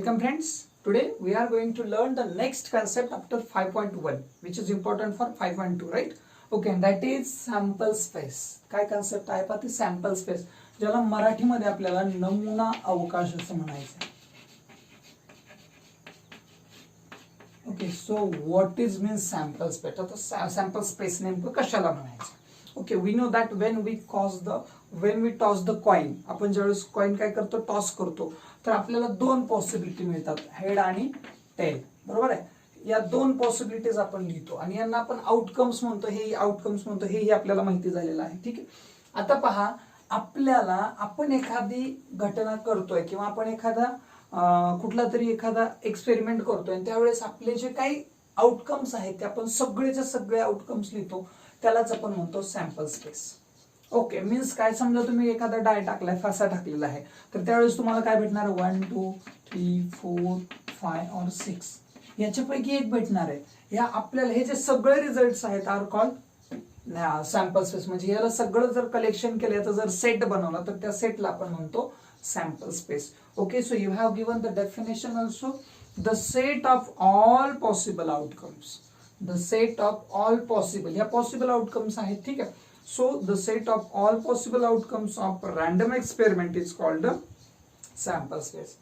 Welcome friends. Today we are going to learn the next concept after 5.1 which is important for 5.2, right? Okay, and that is sample space. काय concept आहे पहा ती sample space, ज्याला मराठीमध्ये आपल्याला नमुना अवकाश असं म्हणायचं. Okay, so what is means sample space? आता sample space नेमकं कशाला म्हणायचं? Okay, we know that when we toss the coin, आपण ज्यावेळेस कॉइन काय करतो, टॉस करतो, तर आपल्याला दोन पॉसिबिलिटी मिळतात, हेड आणि टेल. बरोबर आहे. या दोन पॉसिबिलिटीज आपण लिहितो आणि यांना आपण आउटकम्स म्हणतो, हे आउटकम्स म्हणतो, हे आपल्याला माहिती झालेलं आहे. ठीक आहे. आता पहा, आपल्याला आपण एखादी घटना करतोय किंवा आपण कुठला तरी एखादा एक्सपेरिमेंट करतोय आणि त्यावेळेस आपले जे काही आउटकम्स आहेत ते आपण सगळेच्या सगळे आउटकम्स लिहितो, त्यालाच आपण म्हणतो सॅम्पल स्पेस. ओके, मीन्स काय, समजा तुम्ही एखादा डाय टाकलाय, फासा टाकलेला आहे, तर त्यावेळेस तुम्हाला काय भेटणार, 1 2 3 4 5 और 6 याच्यापैकी एक भेटणार आहे. या आपल्याला हे जे सगळे रिझल्ट्स आहेत आर कॉल्ड सॅम्पल स्पेस. म्हणजे याला सगळं जर कलेक्शन केलं, याचा जर सेट बनवला तर त्या सेटला आपण म्हणतो sample space. Okay, so you have given the definition also, the set of all possible outcomes. The set of all possible, ह्या पॉसिबल आउटकम्स आहेत. ठीक आहे. So the set of all possible outcomes of random experiment is called sample space.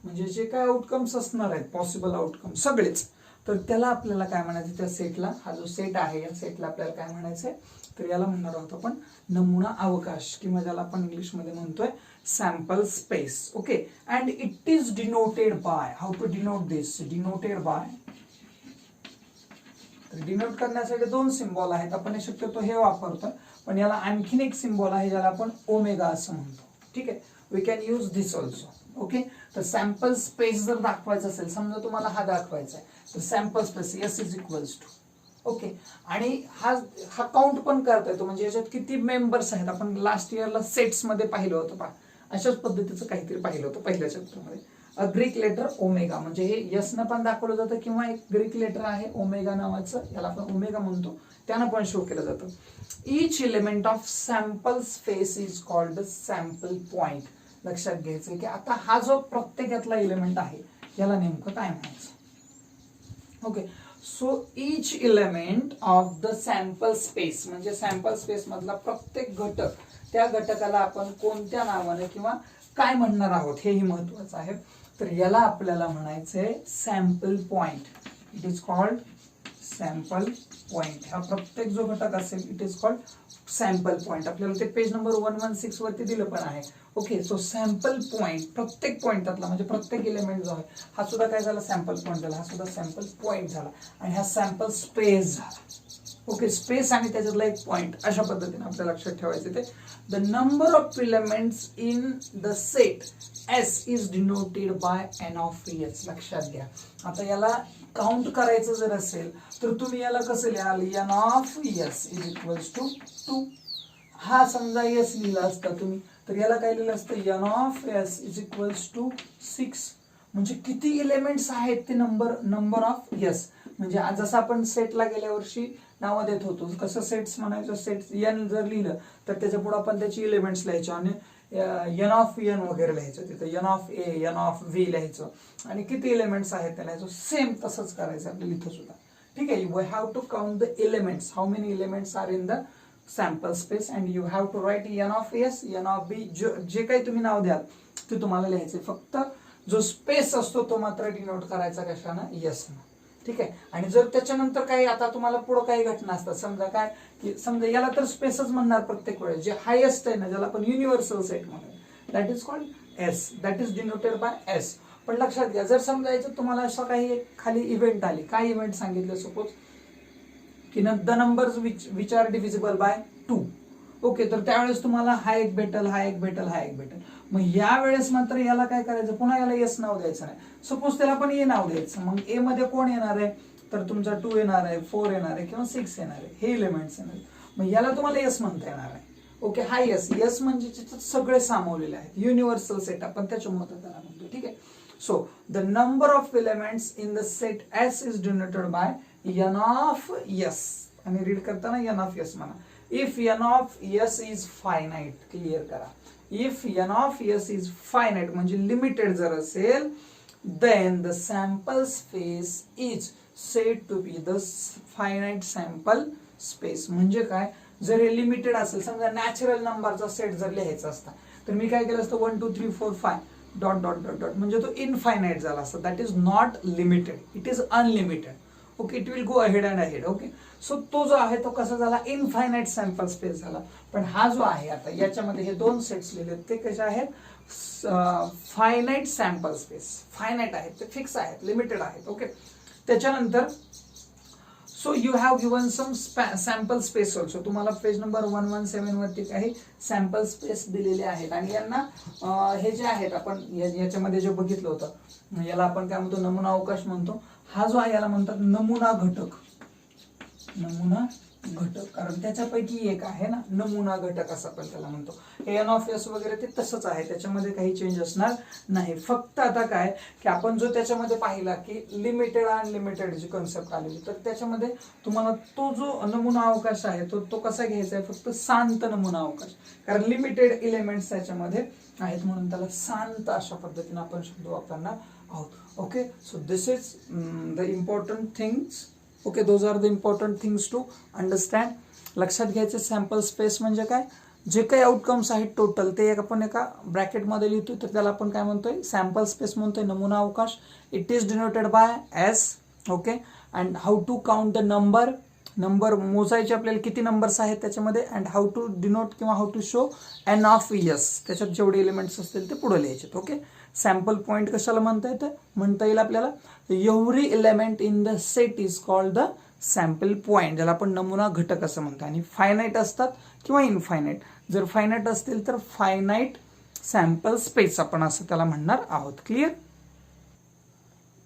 म्हणजे जे काय outcomes असणार आहेत, possible outcome सगळेच, तर त्याला आपल्याला काय म्हणायचं, त्या सेटला, हा जो सेट आहे या सेटला आपल्याला काय म्हणायचंय, तर याला म्हणणार आहोत आपण नमुना अवकाश, किंवा ज्याला आपण इंग्लिशमध्ये म्हणतोय sample space. Okay, and it is denoted by, how to denote this, denoted by, denote करण्यासाठी दोन सिम्बॉल आहेत, आपण शक्यतो हे वापरतो, पण याला आणखीन एक सिम्बॉल आहे ज्याला आपण ओमेगा असं म्हणतो. ठीक आहे, we can use this also. Okay, तर सॅम्पल स्पेस जर दाखवायचं असेल, समजा तुम्हाला हा दाखवायचा आहे, तर sample space S is equals to. Okay, आणि हा काउंट पण करता येतो, म्हणजे याच्यात किती मेंबर्स आहेत, आपण लास्ट इयरला सेट्स मध्ये पाहिलं होतं पहा, अशाच पद्धतीचं काहीतरी पाहिलं होतं पहिल्या चॅप्टरमध्ये. ग्रीक लेटर ओमेगा, म्हणजे हे यस न पण दाखवलं जातं, किंवा एक ग्रीक लेटर आहे ओमेगा नावाचं, याला आपण ओमेगा म्हणतो, त्यानं पण शो केलं जातं. Each element of sample space is called sample point. लक्षात घ्यायचं की आता हा जो प्रत्येकातला एलिमेंट आहे याला नेमकं काय म्हणायचं. Okay, so each element of the sample space, म्हणजे सॅम्पल स्पेस मधला प्रत्येक घटक, त्या घटकाला आपण कोणत्या नावाने किंवा काय म्हणणार आहोत हेही महत्वाचं आहे. तर याला आपल्याला म्हणायचंय sample point. It is called sample point. हा प्रत्येक जो घटक असेल it is called sample point. आपल्याला ते पेज नंबर 116 वरती दिलं पण आहे. ओके, सो सॅम्पल पॉइंट, प्रत्येक पॉइंटातला, म्हणजे प्रत्येक एलिमेंट जो आहे हा सुद्धा काय झाला, सॅम्पल पॉइंट झाला, हा सुद्धा सॅम्पल पॉइंट झाला, आणि हा सॅम्पल स्पेस झाला. ओके, स्पेस आणि त्याच्यातला एक पॉइंट, अशा पद्धतीने आपल्याला लक्षात ठेवायचं. ते the number of elements in the set S is denoted by n of S. लक्षात घ्या, आता याला काउंट करायचं जर असेल तर तुम्ही याला कसं लिहाल, n of S is equals to 2. हा समजा एस लिहिला असता तुम्ही, तर याला काय लिहिलं असतं, n of S is equals to 6. म्हणजे किती एलिमेंट्स आहेत ते नंबर ऑफ एस. म्हणजे जसं आपण सेटला गेल्या वर्षी नावं देत होतो, कसं सेट्स म्हणायचं, सेट एन जर लिहिलं तर त्याच्या पुढे आपण त्याची एलिमेंट्स लिहायचे, आणि एन ऑफ एन वगैरे लिहायचं, तिथं n of A, n of V लिहायचं, आणि किती एलिमेंट्स आहेत ते लिहायचं. सेम तसंच करायचं आपल्याला इथं सुद्धा. ठीक आहे, we have to count the elements, how many elements are in the sample space, and you have to write n of S, n of B, जे काही तुम्ही नाव द्याल ते तुम्हाला लिहायचे. फक्त जो स्पेस असतो तो मात्र डिनोट करायचा कशानं, यस ना. ठीक आहे, आणि जर त्याच्यानंतर काही, आता तुम्हाला पुढे काही घटना असतात, समजा काय की, समजा याला तर स्पेसच म्हणणार प्रत्येक वेळेस, जे हायेस्ट आहे ना, ज्याला आपण युनिव्हर्सल सेट म्हणतो, that is called S, that is denoted by S. पण लक्षात घ्या, जर समजायचं तुम्हाला असं काही खाली इव्हेंट आली, काय इव्हेंट सांगितलं, सपोज की the numbers which are divisible by 2. Okay, तर त्यावेळेस तुम्हाला हा एक भेटल, हा एक भेटल, हा एक भेटल. मग या वेळेस मात्र याला काय करायचं, पुन्हा याला एस नाव द्यायचं नाही, सपोज त्याला पण ए नाव द्यायचं. मग ए मध्ये कोण येणार आहे, तर तुमचा 2 येणार आहे, 4 येणार आहे, किंवा 6 येणार आहे, हे एलिमेंट्स येणार. मग याला तुम्हाला एस म्हणता येणार आहे. ओके, हा एस, एस म्हणजे त्याच्यात सगळे सामावलेले आहेत, युनिव्हर्सल सेट आपण त्याच्यामुळे त्याला म्हणतो. ठीक आहे, so the number of elements in the set S is denoted by n of S, आणि रीड करताना एन ऑफ एस म्हणा. If n of S is finite, clear करा, if n of S is finite म्हणजे limited जर असेल, then the sample space is said to be the finite sample space. म्हणजे काय, जर हे लिमिटेड असेल, समजा नॅचरल नंबरचा सेट जर लिहायचा असता तर मी काय केलं असतं 1 2 3 4 5 डॉट डॉट डॉट डॉट, म्हणजे तो इनफायनाइट झाला असता. That is not limited, it is unlimited. Okay, it will go ahead and ahead. Okay, so तो जो आहे तो कसा झाला, इनफायनाइट सॅम्पल स्पेस झाला. पण हा जो आहे आता याच्यामध्ये हे दोन सेट्स लिहिले ते कसे आहेत, फायनाइट सॅम्पल स्पेस. फायनाइट आहेत, ते फिक्स आहेत, लिमिटेड आहेत. ओके, त्याच्यानंतर so you have given some sample space also. तुम्हाला पेज नंबर 117 वरती काही सॅम्पल स्पेस दिलेले आहेत आणि यांना हे जे आहेत आपण याच्यामध्ये जे बघितलं होतं याला आपण काय म्हणतो, नमुना अवकाश म्हणतो. हा जो आहे याला म्हणतात नमुना घटक. नमुना घटक, कारण त्याच्यापैकी एक आहे ना नमुना घटक असं आपण त्याला म्हणतो. एन ऑफ एस वगैरे ते तसंच आहे, त्याच्यामध्ये काही चेंज असणार नाही. फक्त आता काय की आपण जो त्याच्यामध्ये पाहिला की लिमिटेड अनलिमिटेड जी कन्सेप्ट आलेली, तर त्याच्यामध्ये तुम्हाला तो जो नमुना अवकाश आहे तो कसा घ्यायचा आहे, फक्त शांत नमुना अवकाश. कारण लिमिटेड एलिमेंट्स त्याच्यामध्ये आहेत म्हणून त्याला शांत अशा पद्धतीने आपण शब्द वापरणार आहोत. Okay, so this is the important things. Okay, those are the important things to understand. लक्षात घ्यायचे सॅम्पल स्पेस म्हणजे काय, जे काही आउटकम्स आहेत टोटल ते आपण एका ब्रॅकेटमध्ये लिहितोय तर त्याला आपण काय म्हणतोय, सॅम्पल स्पेस म्हणतोय, नमुना अवकाश. It is denoted by S. Okay, and how to count the number. Number मोजायचे आपल्याला किती नंबर्स आहेत त्याच्यामध्ये, अँड हाऊ टू डिनोट किंवा how to show N of S. त्याच्यात जेवढे एलिमेंट्स असतील ते पुढे लिहायचे. ओके, सॅम्पल पॉईंट कशाला म्हणता येतं, म्हणता येईल आपल्याला every element in the set is called the sample point, ज्याला आपण नमुना घटक असं म्हणतो. आणि फायनाईट असतात किंवा इनफायनाईट. जर फायनाईट असतील तर फायनाईट सॅम्पल स्पेस आपण असं त्याला म्हणणार आहोत. Clear.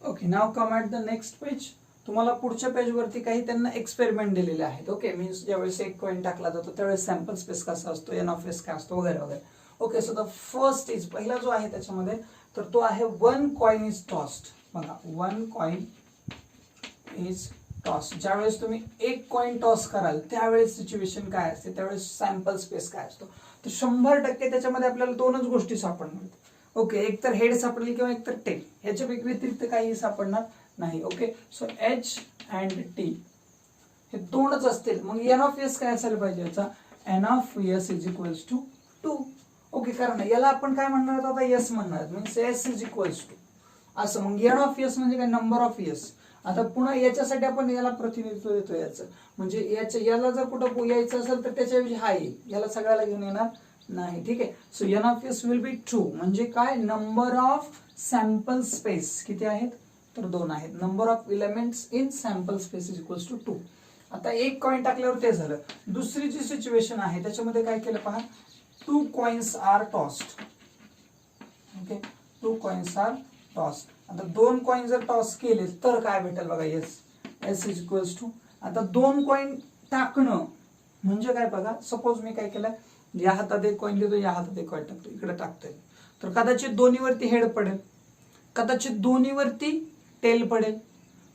Okay, now come at the next page. तुम्हाला पुढच्या पेजवरती काही त्यांना एक्सपेरिमेंट दिलेले आहेत. ओके, मीन्स ज्यावेळेस एक कॉइन टाकला जातो त्यावेळेस सॅम्पल स्पेस कसा असतो, एन ऑफ एस काय असतो वगैरे वगैरे. Okay, so the first is, पहिला जो आहे त्याच्यामध्ये तर तो आहे वन कॉइन इज टॉस्ड. बघा, वन कॉइन इज टॉस. ज्यावेळेस तुम्ही एक कॉइन टॉस कराल त्यावेळेस सिच्युएशन काय असते, त्यावेळेस सॅम्पल स्पेस काय असतो, तर 100% त्याच्यामध्ये आपल्याला दोनच गोष्टी सापडणार. ओके, एक तर हेड सापडेल किंवा एक तर टेल. ह्याच्या व्यतिरिक्त काही सापडणार नाही. Okay, so H and T हे दोनच असतील. मग एन ऑफ एस काय असायला पाहिजे, याचा N of S is equals to 2. Okay, कारण याला आपण काय म्हणणार आता, एस म्हणणार, means S is equals to असं. मग एन ऑफ एस म्हणजे काय, नंबर ऑफ एस. आता पुन्हा याच्यासाठी आपण याला प्रतिनिधित्व देतो याचं, म्हणजे याला जर कुठं यायचं असेल तर त्याच्याऐवजी हा येईल, याला सगळ्याला घेऊन येणार नाही. ठीक आहे, so N of S will be 2. म्हणजे काय, नंबर ऑफ सॅम्पल स्पेस किती आहेत, तर 2 आहेत. Number of elements in sample space is equals to 2. आता एक कॉइन टाकल्यावर ते झालं. दुसरी जी सिच्युएशन आहे त्याच्यामध्ये काय केलं पहा, 2 coins are tossed. Okay, 2 coins are tossed. आता 2 कॉइन जर टॉस केले तर काय भेटेल बघा, S. S is equals to, आता 2 कॉइन टाकणं म्हणजे काय बघा, सपोज मी काय केलं, या हातात एक कॉइन देतो, या हातात एक कॉइन टाकतो, इकडे टाकतोय, तर कदाचित दोन्हीवरती हेड पडेल, कदाचित दोन्हीवरती टेल पडेल,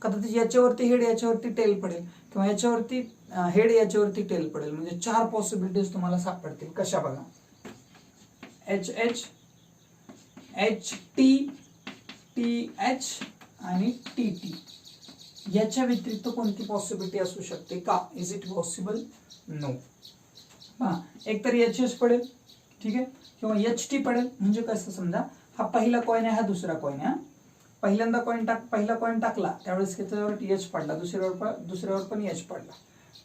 कदाचित याच्यावरती हेड याच्यावरती टेल पडेल, किंवा याच्यावरती हेड याच्यावरती टेल पडेल. म्हणजे 4 पॉसिबिलिटीज तुम्हाला सापडतील. कशा बघा, H H, H T, T H आणि टी टी. याच्या व्यतिरिक्त कोणती पॉसिबिलिटी असू शकते का, इज इट पॉसिबल, नो. हा, एक तर एच एच पडेल, ठीक आहे, किंवा एच टी पडेल. म्हणजे कसं, समजा हा पहिला कॉइन आहे, हा दुसरा कॉइन आहे. पहिला कॉइन टाकला त्यावेळेस त्याच्यावर एच पडला, दुसऱ्यावर पण एच पडला.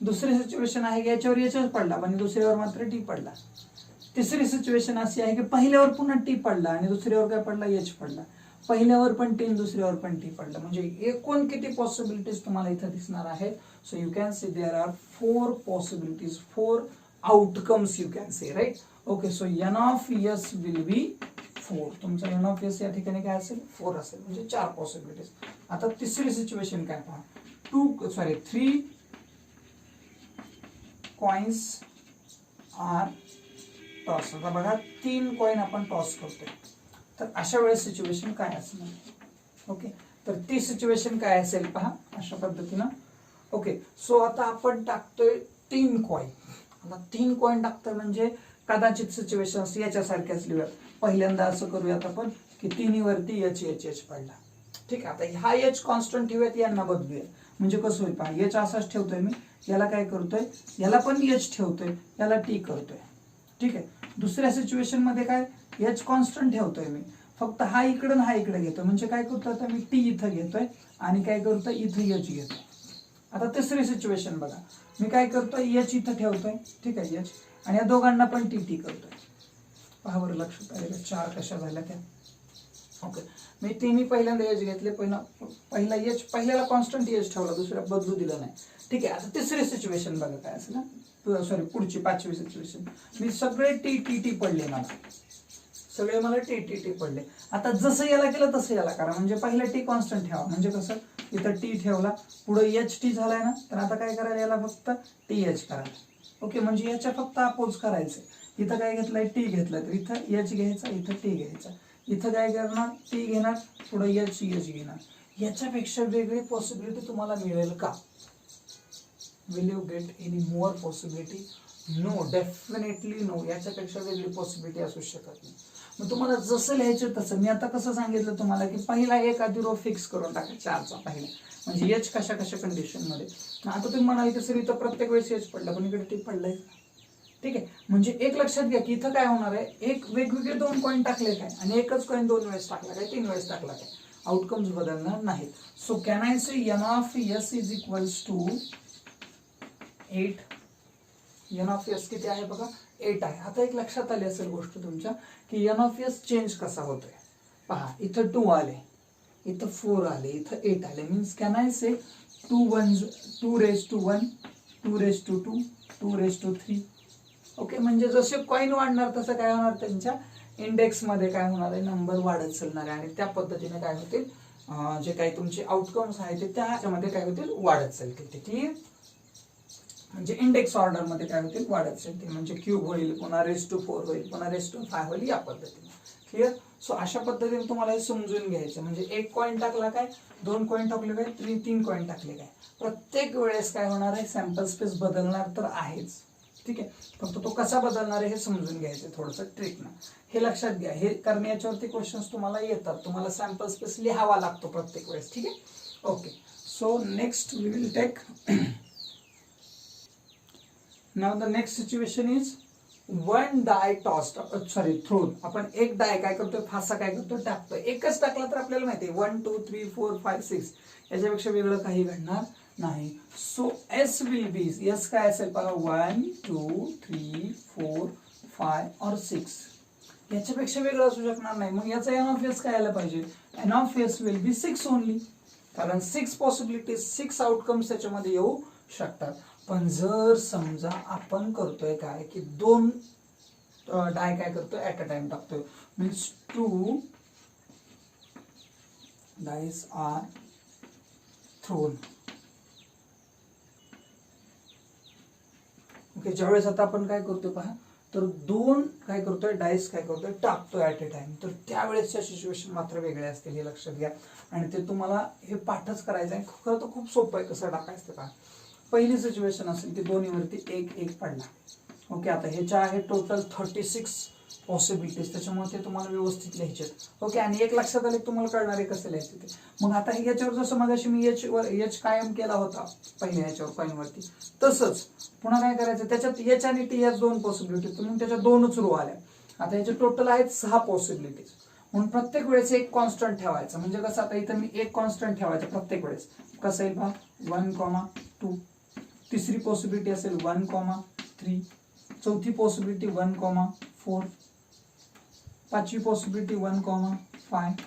दुसरी सिच्युएशन आहे की याच्यावर एचच पडला पण दुसऱ्यावर मात्र टी पडला. तिसरी सिच्युएशन अशी आहे की पहिल्यावर पुन्हा टी पडला आणि दुसऱ्यावर काय पडला, एच पडला. पहिल्यावर पण टी, दुसऱ्यावर पण टी पडला. म्हणजे एकूण किती पॉसिबिलिटीज तुम्हाला इथे दिसणार आहेत. So you can see there are 4 possibilities, 4 outcomes you can see, right. Okay, so N of S will be 4. तुमचा एन ऑफ एस या ठिकाणी काय असेल, 4 असेल. म्हणजे 4 पॉसिबिलिटीज. आता तिसरी सिच्युएशन काय पहा, 3 कॉइन्स आर टॉस. आता बघा 3 कॉइन आपण टॉस करतोय, तर अशा वेळेस सिच्युएशन काय असणार. ओके, तर ती सिच्युएशन काय असेल पहा अशा पद्धतीनं. ओके, सो आता आपण टाकतोय 3 कॉइन. आता 3 कॉइन टाकतोय म्हणजे कदाचित सिच्युएशन याच्यासारख्याच लिहूयात. पहिल्यांदा असं करूयात आपण की 3 वरती एच एच एच पडला. ठीक आहे. आता हा एच कॉन्स्टंट ठेवूयात, यांना बदलूया. म्हणजे कसं होईल पहा, एच असाच ठेवतोय मी, याला काय करतोय, याला पण एच ठेवतोय, याला टी करतोय. ठीक आहे. दुसऱ्या सिच्युएशन मध्ये काय, एच कॉन्स्टंट ठेवतोय मी, फक्त हा इकडं हा इकडे घेतोय. म्हणजे काय करतोय आता मी टी इथं घेतोय आणि काय करतोय इथं एच घेतोय. आता तिसरी सिच्युएशन बघा, मी काय करतोय एच इथं ठेवतोय. ठीक आहे, एच, आणि या दोघांना पण टी टी करतोय. पहा बरं लक्षात आलेलं, चार कशा झाल्या त्या. ओके, मी तिन्ही पहिल्यांदा एच घेतले, पहिला एच, पहिल्याला कॉन्स्टंट एच ठेवला, दुसऱ्या बदलू दिलं नाही. ठीक आहे. आता तिसरी सिच्युएशन बघा काय असेल ना, सॉरी पुढची पाचवी सिच्युएशन, मी सगळे टी टी टी पडले, मला सगळे मला टी टी टी पडले. आता जसं याला केलं तसं याला करा. म्हणजे पहिला टी कॉन्स्टंट ठेवा, म्हणजे कसं इथं टी ठेवला, पुढे एच टी झालाय ना, तर आता काय करायला, याला फक्त टी एच करायला. ओके, म्हणजे याच्या फक्त अपोज करायचे. इथं काय घेतलंय, टी घेतलं, तर इथं एच घ्यायचा, इथं टी घ्यायचा. इथं काय करणार, टी घेणार, पुढे एच घेणार. याच्यापेक्षा वेगळी पॉसिबिलिटी तुम्हाला मिळेल का? Will you get any more possibility? No, definitely no. याच्यापेक्षा वेगळी पॉसिबिलिटी असू शकत नाही. मग तुम्हाला जसं लिहायचं तसं, मी आता कसं सांगितलं तुम्हाला की पहिला एक आधी रो फिक्स करून टाका, चारचा पहिला, म्हणजे एच कशा कशा कंडिशन मध्ये. आता तुम्ही म्हणाले सर इथं प्रत्येक वेळेस एच पडला, पण इकडे टी पडलाय. ठीक आहे, म्हणजे एक लक्षात घ्या की इथं काय होणार आहे, एक वेगवेगळे दोन कॉइन टाकले काय, आणि एकच कॉइन दोन वेळेस टाकला काय, तीन वेळेस टाकला काय, आउटकम्स बदलणार नाहीत. So can I say N of S is equals to 8. N of S किती आहे बघा, 8 आहे. आता एक लक्षात आली असेल गोष्ट तुमच्या की एन ऑफ एस चेंज कसा होतोय. पहा, इथं 2 आले, इथं 4 आले, इथं 8 आले. Means can I say 2 1 2 raise to 1, 2 raise to 2, 2 raise to 3. Okay, म्हणजे जसे कॉइन वाढणार तसं काय होणार, त्यांच्या इंडेक्स मध्ये काय होणार आहे, नंबर वाढत चालणार आहे. आणि त्या पद्धतीने काय होतील, जे काही तुमचे आउटकम्स आहेत ते त्याच्यामध्ये काय होतील, वाढत चालतील. ते क्लिअर, म्हणजे इंडेक्स ऑर्डर मध्ये काय होतील, वाढत चालतील. म्हणजे क्यूब होईल, पुन्हा रेज टू 4 होईल, पुन्हा रेज टू 5 होईल, या पद्धतीने. क्लिअर. सो अशा पद्धतीने तुम्हाला हे समजून घ्यायचं. म्हणजे एक कॉइन टाकला काय, दोन कॉइन टाकले काय, तीन कॉइन टाकले काय, प्रत्येक वेळेस काय होणार आहे, सॅम्पल स्पेस बदलणार तर आहेच. ठीक आहे, फक्त तो कसा बदलणार आहे हे समजून घ्यायचं थोडंसं ट्रिकनं. हे लक्षात घ्या, हे करण्याच्यावरती क्वेश्चन्स तुम्हाला येतात. तुम्हाला सॅम्पल स्पेस लिहावा लागतो प्रत्येक वेळेस. ठीक आहे. Okay, so next we will take now the next situation is one die tossed, sorry thrown. आपण एक डाय काय करतोय, फासा काय करतोय, टाकतोय. एकच टाकला तर आपल्याला माहिती आहे 1 2 3 4 5 6, याच्यापेक्षा वेगळं काही घडणार नाही. So S will B, S काय असेल बघा, 1 2 3 4 5 और 6, याच्यापेक्षा वेगळं असू शकणार नाही. मग याचा एन ऑफ एस काय आलं पाहिजे, N of S will be 6 only, कारण 6 पॉसिबिलिटीज, 6 आउटकम्स त्याच्यामध्ये येऊ शकतात. पण जर समजा आपण करतोय काय की दोन डाय काय करतोय, ऍट अ टाइम टाकतोय, means 2 dice are thrown. Okay, ज्यावेळेस आता आपण काय करतोय पहा, तर दोन काय करतोय, डायस काय करतोय, टाकतोय ऍट अ टाइम, तर त्यावेळेसच्या सिच्युएशन मात्र वेगळे असतील, हे लक्षात घ्या. आणि ते तुम्हाला हे पाठच करायचं आहे. खरं तर खूप सोपं आहे कसं टाकायचं ते पहा. पहिली सिच्युएशन असेल की दोन्हीवरती एक एक पडला. ओके, आता ह्याच्या आहे टोटल 36 पॉसिबिलिटीज, त्याच्यामुळे ते तुम्हाला व्यवस्थित लिहायचे. ओके, आणि एक लक्षात आले तुम्हाला कळणार आहे कसं लिहायचं ते. मग आता याच्यावर जसं मगाशी मी एच कायम केला होता पहिल्या ह्याच्यावर कॉइनवरती, तसंच पुन्हा काय करायचं, त्याच्यात एच आणि टी या दोन पॉसिबिलिटीज, म्हणून त्याच्या दोनच रो आल्या. आता याचे टोटल आहेत 6 पॉसिबिलिटीज. म्हणून प्रत्येक वेळेस एक कॉन्स्टंट ठेवायचं. म्हणजे कसं, आता इथं मी एक कॉन्स्टंट ठेवायचं प्रत्येक वेळेस. कसं येईल पहा, 1, 2. तिसरी पॉसिबिलिटी असेल 1, 3. चौथी पॉसिबिलिटी 1, 4. पाचवी पॉसिबिलिटी 1, 5.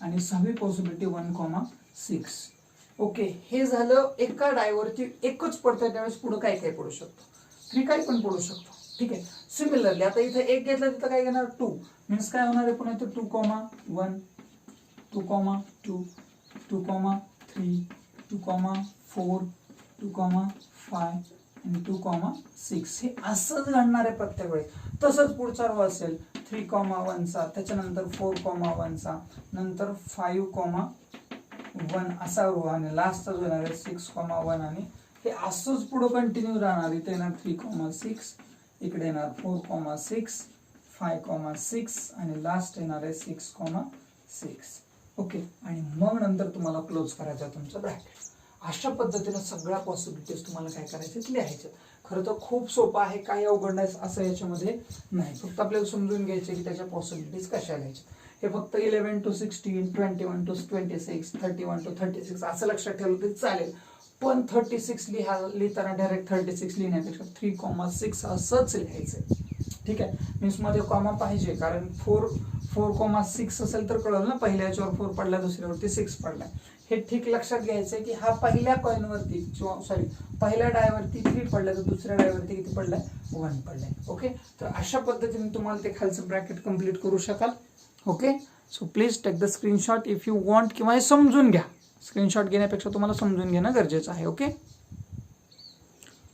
आणि सहावी पॉसिबिलिटी 1, 6. ओके, हे झालं एका डायवरती एकच पडतंय, त्यावेळेस पुढे काय काय पडू शकतो, 3 काही पण पडू शकतो. ठीक आहे. सिमिलरली आता इथे एक घेतलं तिथं काय घेणार, 2. मीन्स काय होणार आहे पुन्हा इथं 2, 1, 2, 2, 2, 3, 2, 4, 2, 5 आणि 2, 6. हे असंच घडणार आहे प्रत्येक वेळेस. तसंच पुढचा रो असेल 3, 1चा, त्याच्यानंतर 4, 1चा, नंतर 5, 1 असा रो, आणि लास्टचा जो येणार आहे 6, 1. आणि हे असंच पुढे कंटिन्यू राहणार. इथे येणार 3, 6, इकडे येणार 4, 6, 5, 6 आणि लास्ट येणार आहे 6, 6. ओके, आणि मग नंतर तुम्हाला क्लोज करायचं आहे तुमचं ब्रॅकेट. अशा पद्धतीनं सगळ्या पॉसिबिलिटीज तुम्हाला काय करायचे लिहायचे. खरं तर खूप सोपं आहे, काही अवघड नाही असं याच्यामध्ये नाही. फक्त आपल्याला समजून घ्यायचे की त्याच्या पॉसिबिलिटीज कशा लिहायच्या. हे फक्त 11 to 16, 21 to 26, 31 to 36 असं लक्षात ठेवलं तरी चालेल. पण 36 लिहिताना डायरेक्ट 36 लिहिण्यापेक्षा 3,6 असंच लिहायचं. ठीक आहे, मीन्स मध्ये कॉमा पाहिजे, कारण 4,6 असेल तर कळलं ना, पहिल्या याच्यावर 4 पडला, दुसऱ्यावरती 6 पडला. हे ठीक लक्षात घ्यायचंय की हा पहिल्या कॉइनवरती सॉरी पहिल्या डायवरती 3 पडलाय, तर दुसऱ्या डायवरती किती पडलाय, 1 पडलाय. ओके, तर अशा पद्धतीने तुम्हाला ते खालचं ब्रॅकेट कम्प्लीट करू शकाल. Okay, so please take the screenshot if you want, किंवा हे समजून घ्या. स्क्रीनशॉट घेण्यापेक्षा तुम्हाला समजून घेणं गरजेचं आहे. ओके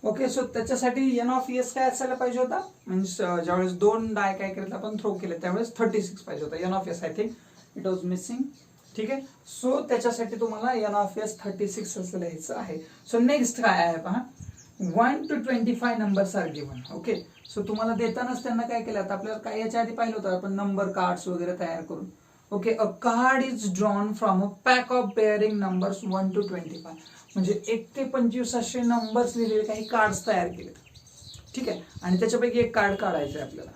ओके, सो त्याच्यासाठी एन ऑफ एस काय असायला पाहिजे होता, म्हणजे ज्यावेळेस 2 डाय काय केले आपण थ्रो केले त्यावेळेस 36 पाहिजे होता. N of S I think it was missing. ठीक आहे, सो त्याच्यासाठी तुम्हाला एन ऑफ एस 36 असं लिहायचं आहे. सो नेक्स्ट काय आहे पहा, 1 to 25 numbers are given. Okay, so तुम्हाला देतानाच त्यांना काय केलं, आता आपल्याला काय याच्या आधी पाहिलं होतं आपण नंबर कार्ड्स वगैरे तयार करून. Okay, a card is drawn from a pack of bearing numbers 1 to 25, म्हणजे 1 ते 25 असे नंबर्स लिहिलेले काही कार्ड्स तयार केले. ठीक आहे, आणि त्याच्यापैकी एक कार्ड काढायचं आहे आपल्याला.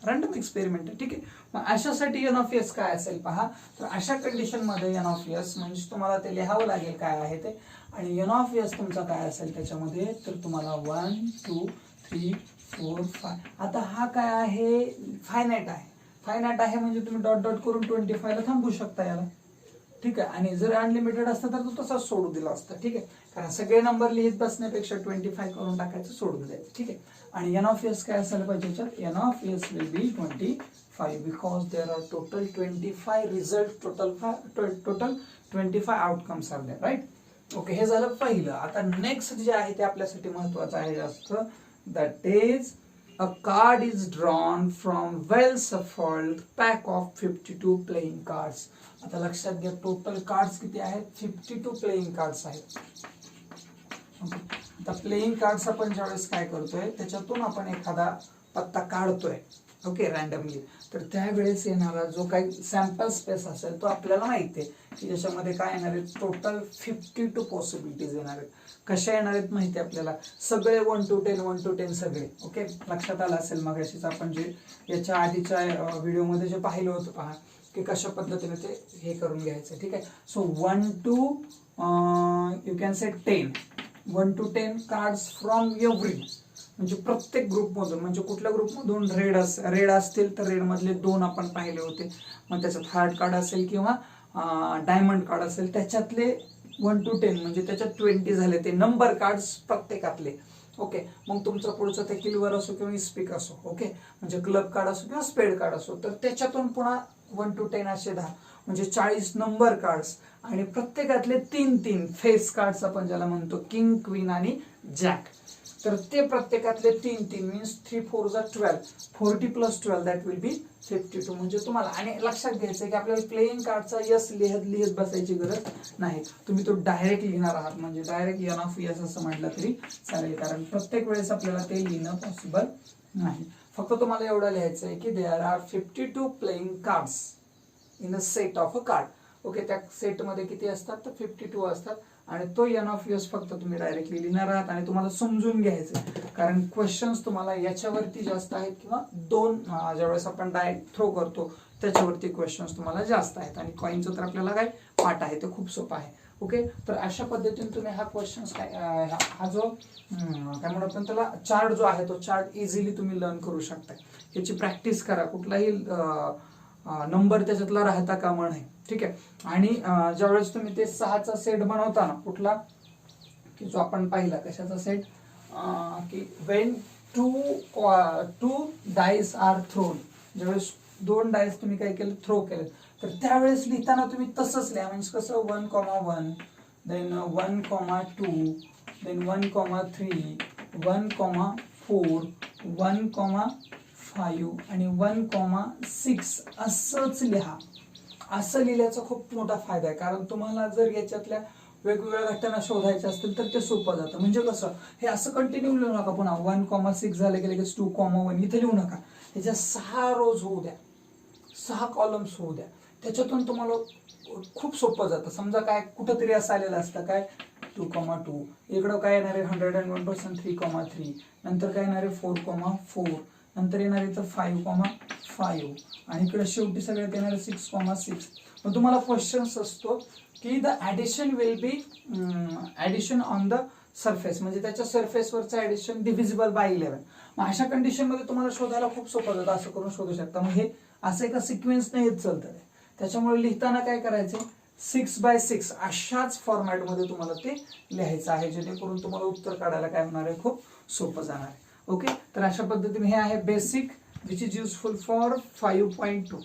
Random experiment. ठीक आहे, मग अशासाठी एन ऑफ एस काय असेल पहा, तर अशा कंडिशन मध्ये एन ऑफ एस म्हणजे तुम्हाला ते लिहावं लागेल काय आहे ते, आणि एन ऑफ एस तुमचा काय असेल त्याच्यामध्ये, तर तुम्हाला 1 2 3 4 5. आता हा काय आहे, फायनाइट आहे. फायनाइट आहे म्हणजे तुम्ही डॉट डॉट करून 25 ला थांबू शकता याला. ठीक आहे, आणि जर अनलिमिटेड असतं तर तो तसाच सोडून दिला असता. ठीक आहे, कारण सगळे नंबर लिहित बसण्यापेक्षा 25 करून टाकायचं, सोडून द्यायचं. ठीक आहे, आणि एन ऑफ एस काय असायला पाहिजे याच्यात, N of S will be 25 because there are total 25 result, total 25 outcomes are there. Right. Okay, हे झालं पहिलं. आता नेक्स्ट जे आहे ते आपल्यासाठी महत्वाचं आहे जास्त, that is a card is drawn from well shuffled pack of 52 playing cards. आता लक्षात घ्या, टोटल कार्ड्स किती आहेत, 52 प्लेइंग कार्ड्स आहेत. ओके, आता प्लेइंग कार्ड्स आपण ज्यावेळेस काय करतोय, त्याच्यातून आपण एखादा पत्ता काढतोय. ओके, रँडमली, तर त्यावेळेस येणारा जो काही सॅम्पल स्पेस असेल तो आपल्याला माहिती आहे की त्याच्यामध्ये काय येणार आहे, टोटल 52 पॉसिबिलिटीज येणार आहेत. कशा येणार आहेत माहिती आपल्याला, सगळे 1 to 10 1 to 10 सगळे. ओके, लक्षात आलं असेल मगाशीच आपण जे याच्या आधीच्या व्हिडिओमध्ये जे पाहिलं होतं पहा, की कशा पद्धतीने ते हे करून घ्यायचं. ठीक आहे, so 1 to you can say 10, 1 to 10 cards from every, म्हणजे प्रत्येक ग्रुपमधून, म्हणजे कुठल्या ग्रुपमधून रेड असतील तर रेड मधले 2 आपण पाहिले होते. मग त्याच्यात हार्ट कार्ड असेल किंवा डायमंड कार्ड असेल, त्याच्यातले 1 to 10 म्हणजे त्याच्यात 20 झाले ते नंबर कार्ड्स प्रत्येकातले. ओके, मग तुमचं पुढचं ते किलवर असो किंवा स्पीक असो. ओके, म्हणजे क्लब कार्ड असो किंवा स्पेड कार्ड असो, तर त्याच्यातून पुन्हा 1 to 10 असे 10 म्हणजे 40 नंबर कार्ड्स, आणि प्रत्येकातले 3 फेस कार्ड्स आपण ज्याला म्हणतो, किंग, क्वीन आणि जॅक. तर ते प्रत्येकातले 3 मीन्स 3 4 12, 40 + 12 दॅट विल बी 52. म्हणजे तुम्हाला, आणि लक्षात घ्यायचं की आपल्याला प्लेइंग कार्डचा यस लिहित बसायची गरज नाही, तुम्ही तो डायरेक्ट लिहिणार आहात. म्हणजे डायरेक्ट एन ऑफ एस असं म्हटलं तरी चालेल, कारण प्रत्येक वेळेस आपल्याला ते लिहिणं पॉसिबल नाही. फक्त तुम्हाला एवढं लिहायचं आहे की there are 52 playing cards in a set of a card. Okay, त्या सेटमध्ये किती असतात, तर 52 असतात, आणि तो एन ऑफ एस फक्त तुम्ही डायरेक्टली लिहिणार आहात. आणि तुम्हाला समजून घ्यायचं, कारण क्वेश्चन्स तुम्हाला याच्यावरती जास्त आहेत, किंवा 2 ज्यावेळेस आपण डायरेक्ट थ्रो करतो त्याच्यावरती क्वेश्चन्स तुम्हाला जास्त आहेत. आणि कॉइनचं तर आपल्याला काय पाठ आहे ते खूप सोपं आहे. ओके, तर अशा पद्धतीने तुम्ही हा क्वेश्चन्स काय, हा जो काय म्हणतो आपण त्याला, चार्ट जो आहे तो चार्ट इझिली तुम्ही लर्न करू शकता. याची प्रॅक्टिस करा, कुठलाही नंबर त्याच्यातला राहता कामा नये. ठीक आहे, आणि ज्यावेळेस तुम्ही ते 6चा सेट बनवता ना, कुठला की जो आपण पाहिला, कशाचा सेट, की when two dice are thrown, ज्यावेळेस 2 डाईस तुम्ही काय केलं, थ्रो केले, तर त्यावेळेस लिहिताना तुम्ही तसंच लिहा. म्हणजे कसं, 1,1 देन 1,2 देन 1,3 1,4 1,5 आणि 1,6 असंच लिहा. असं लिहिल्याचा खूप मोठा फायदा आहे, कारण तुम्हाला जर याच्यातल्या वेगवेगळ्या घटना शोधायच्या असतील तर ते सोपं जातं. म्हणजे कसं, हे असं कंटिन्यू लिहू नका, पुन्हा 1,6 झाले की लगेच 2,1 इथे लिहू नका. ह्याच्या 6 रोज होऊ द्या, 6 कॉलम्स होऊ द्या. त्याच्यातून तुम्हाला खूप सोपं जातं. समजा काय कुठंतरी असं आलेलं असतं काय 2,2, इकडं काय येणार आहे 101% 3,3, नंतर काय येणार आहे 4,4, नंतर येणार आहे तर 5,5 आणि इकडे शेवटी सगळ्यात येणार आहे 6,6. पण तुम्हाला क्वेश्चन्स असतो की the addition will be addition on the surface, म्हणजे त्याच्या सरफेसवरचं ॲडिशन डिव्हिजिबल बाय 11. मग अशा कंडिशनमध्ये तुम्हाला शोधायला खूप सोपं जातं, असं करून शोधू शकता. मग हे असं एका सिक्वेन्सने येत चालतं. त्याच्यामुळे लिहिताना काय करायचं 6x6 अशाच फॉर्मॅटमध्ये तुम्हाला ते लिहायचं आहे, जेणेकरून तुम्हाला उत्तर काढायला काय होणार आहे खूप सोपं जाणार आहे. ओके, तर अशा पद्धतीने हे आहे basic which is useful for 5.2.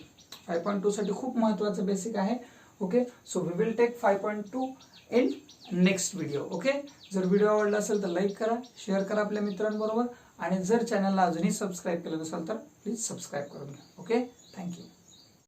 5.2 साठी खूप महत्त्वाचं बेसिक आहे. Okay, so we will take 5.2 in next video. Okay, जर व्हिडिओ आवडला असेल तर लाईक करा, शेअर करा आपल्या मित्रांबरोबर आणि जर चॅनलला अजूनही सबस्क्राईब केलं नसेल तर प्लीज सबस्क्राईब करून घ्या. Okay, thank you.